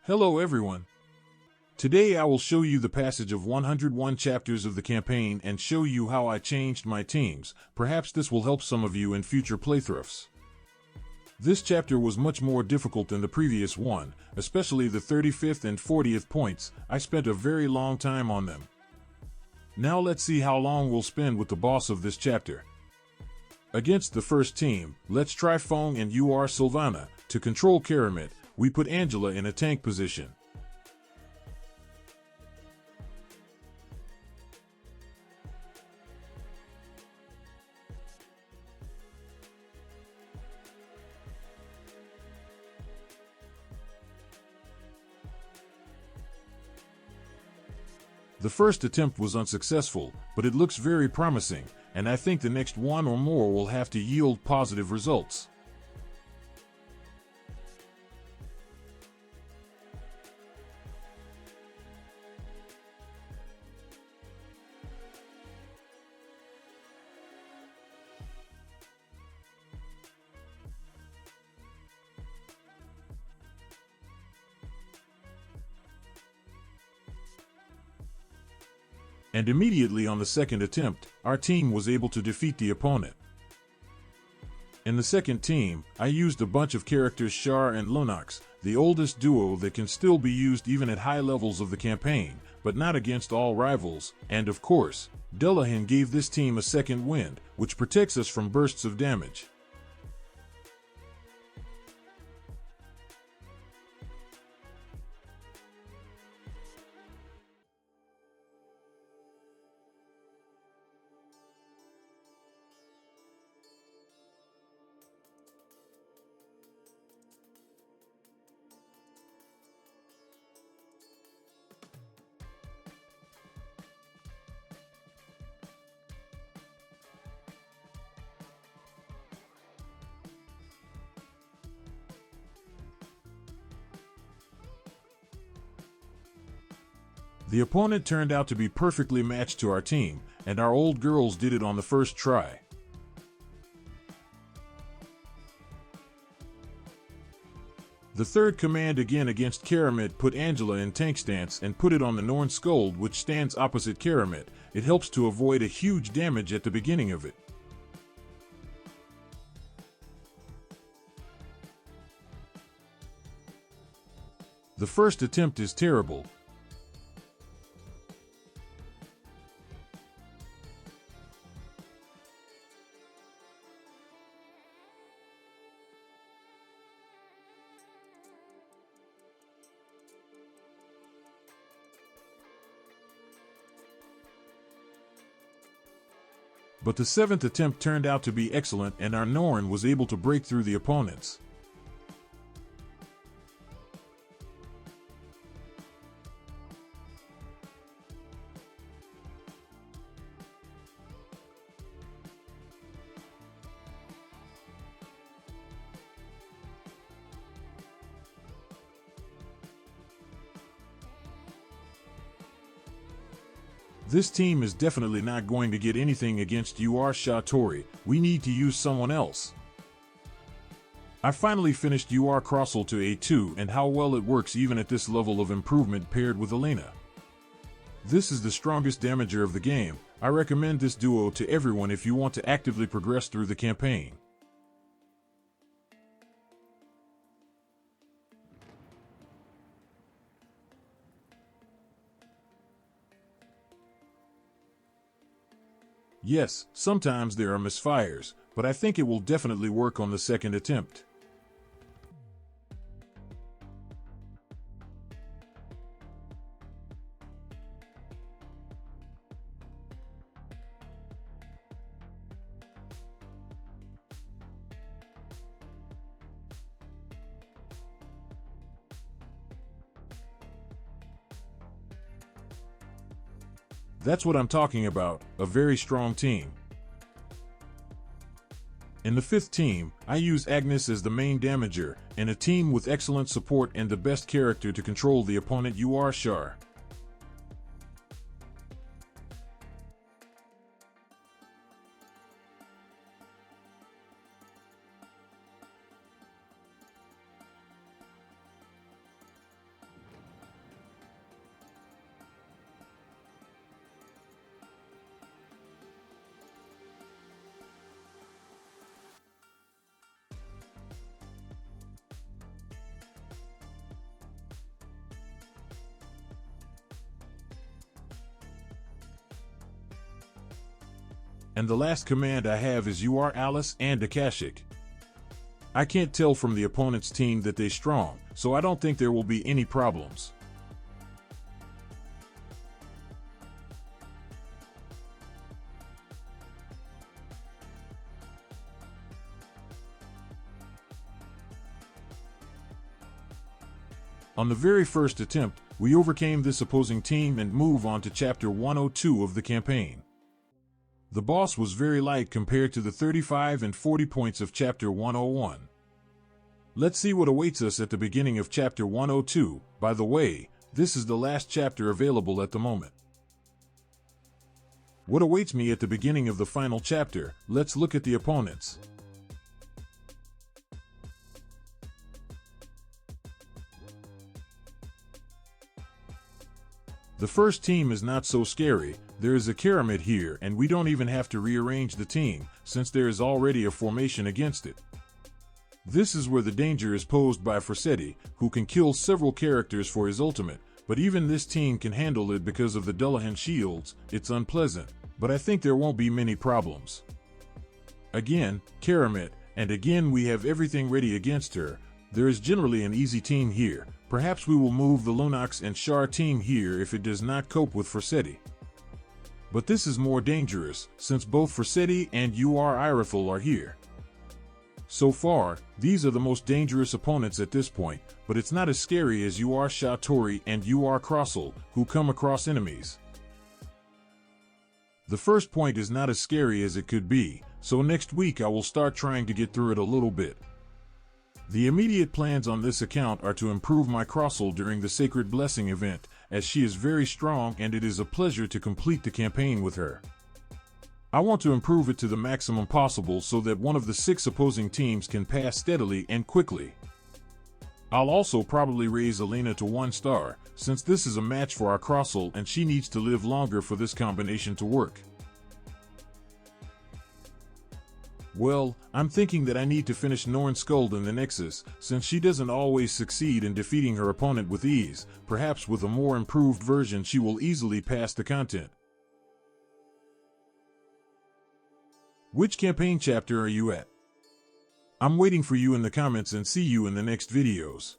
Hello everyone. Today I will show you the passage of 101 chapters of the campaign and show you how I changed my teams. Perhaps this will help some of you in future playthroughs. This chapter was much more difficult than the previous one, especially the 35th and 40th points. I spent a very long time on them. Now let's see how long we'll spend with the boss of this chapter. Against the first team, let's try Fong and UR Sylvana. To control Karamet, we put Angela in a tank position. The first attempt was unsuccessful, but it looks very promising, and I think the next one or more will have to yield positive results. And immediately on the second attempt, our team was able to defeat the opponent. In the second team, I used a bunch of characters Char and Lunox, the oldest duo that can still be used even at high levels of the campaign, but not against all rivals, and of course, Delahan gave this team a second wind, which protects us from bursts of damage. The opponent turned out to be perfectly matched to our team, and our old girls did it on the first try. The third command again against Karamet put Angela in tank stance and put it on the Norn Scold, which stands opposite Karamet. It helps to avoid a huge damage at the beginning of it. The first attempt is terrible. But the seventh attempt turned out to be excellent, and our Norn was able to break through the opponents. This team is definitely not going to get anything against UR Shatori. We need to use someone else. I finally finished UR Crossel to A2, and how well it works even at this level of improvement paired with Elena. This is the strongest damager of the game. I recommend this duo to everyone if you want to actively progress through the campaign. Yes, sometimes there are misfires, but I think it will definitely work on the second attempt. That's what I'm talking about, a very strong team. In the fifth team, I use Agnes as the main damager, in a team with excellent support and the best character to control the opponent UR Char. And the last command I have is you are Alice and Akashic. I can't tell from the opponent's team that they're strong, so I don't think there will be any problems. On the very first attempt, we overcame this opposing team and move on to Chapter 102 of the campaign. The boss was very light compared to the 35 and 40 points of Chapter 101. Let's see what awaits us at the beginning of Chapter 102. By the way, this is the last chapter available at the moment. What awaits me at the beginning of the final chapter? Let's look at the opponents. The first team is not so scary. There is a Keramit here, and we don't even have to rearrange the team, since there is already a formation against it. This is where the danger is posed by Forseti, who can kill several characters for his ultimate, but even this team can handle it because of the Dullahan shields. It's unpleasant, but I think there won't be many problems. Again, Keramit, and again we have everything ready against her. There is generally an easy team here. Perhaps we will move the Lunox and Char team here if it does not cope with Forseti. But this is more dangerous, since both Forseti and UR Irothel are here. So far, these are the most dangerous opponents at this point, but it's not as scary as UR Shatori and UR Crossel, who come across enemies. The first point is not as scary as it could be, so next week I will start trying to get through it a little bit. The immediate plans on this account are to improve my Crossel during the Sacred Blessing event, as she is very strong and it is a pleasure to complete the campaign with her. I want to improve it to the maximum possible so that one of the 6 opposing teams can pass steadily and quickly. I'll also probably raise Elena to 1 star, since this is a match for our Crossel and she needs to live longer for this combination to work. Well, I'm thinking that I need to finish Norn Skuld in the Nexus, since she doesn't always succeed in defeating her opponent with ease. Perhaps with a more improved version she will easily pass the content. Which campaign chapter are you at? I'm waiting for you in the comments and see you in the next videos.